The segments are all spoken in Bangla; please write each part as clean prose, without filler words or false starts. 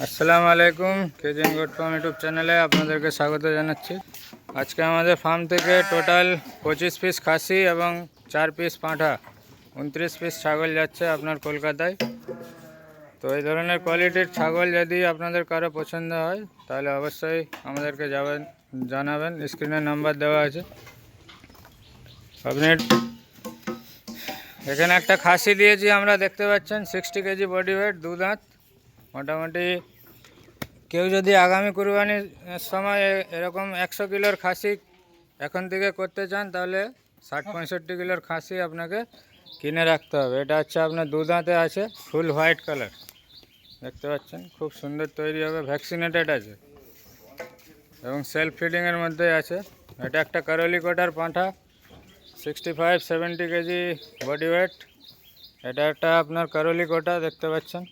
আসসালামু আলাইকুম, কেজিএন গোট ফার্ম ইউটিউব চ্যানেলে আপনাদেরকে স্বাগত জানাচ্ছি। আজকে আমাদের ফার্ম থেকে টোটাল 25 পিস খাসি এবং 4 পিস পাঁঠা 29 পিস ছাগল যাচ্ছে আপনার কলকাতায়। তো এই ধরনের কোয়ালিটির ছাগল যদি আপনাদের কারো পছন্দ হয় তাহলে অবশ্যই আমাদেরকে জানাবেন। স্ক্রিনে নাম্বার দেওয়া আছে। আপনি এখানে একটা খাসি দিয়েছি আমরা, দেখতে পাচ্ছেন 60 কেজি বডি ওয়েট, 2 দাঁত। মোটামুটি কেউ যদি আগামী কুরবানির সময় এরকম 100 কিলোর খাসি এখন থেকে করতে চান তাহলে 60-65 কিলোর খাসি আপনাকে কিনে রাখতে হবে। এটা হচ্ছে আপনার 2 দাঁতে আছে, ফুল হোয়াইট কালার, দেখতে পাচ্ছেন খুব সুন্দর তৈরি হবে, ভ্যাকসিনেটেড আছে এবং সেলফ ফিডিংয়ের মধ্যে আছে। এটা একটা কারলি কোটার পাঁঠা, 65-70 কেজি বডি ওয়েট। এটা একটা আপনার কারলি কোটা, দেখতে পাচ্ছেন।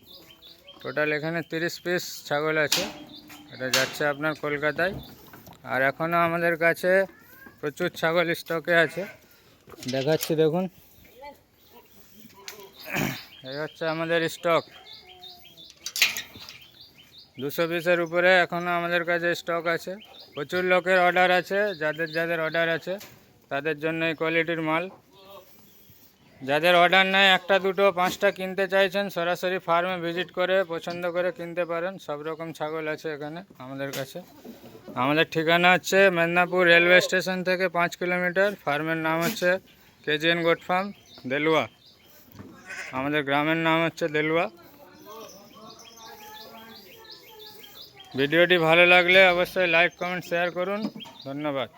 টোটাল এখানে 30 পিস ছাগল আছে। এটা যাচ্ছে আপনার কলকাতায়। আর এখনও আমাদের কাছে প্রচুর ছাগল স্টকে আছে, দেখাচ্ছি দেখুন। এই হচ্ছে আমাদের স্টক, 200 পিসের উপরে এখনও আমাদের কাছে স্টক আছে। প্রচুর লোকের অর্ডার আছে, যাদের অর্ডার আছে তাদের জন্য এই কোয়ালিটির মাল। যাদের অর্ডার নেয় 1টা 2টো 5টা কিনতে চাইছেন, সরাসরি ফার্মে ভিজিট করে পছন্দ করে কিনতে পারেন। সব রকম ছাগল আছে এখানে আমাদের কাছে। আমাদের ঠিকানা হচ্ছে মেদিনীপুর রেলওয়ে স্টেশন থেকে 5 কিলোমিটার। ফার্মের নাম হচ্ছে কেজিএন গোট ফার্ম, দেলুয়া। আমাদের গ্রামের নাম হচ্ছে দেলুয়া। ভিডিওটি ভালো লাগলে অবশ্যই লাইক, কমেন্ট, শেয়ার করুন। ধন্যবাদ।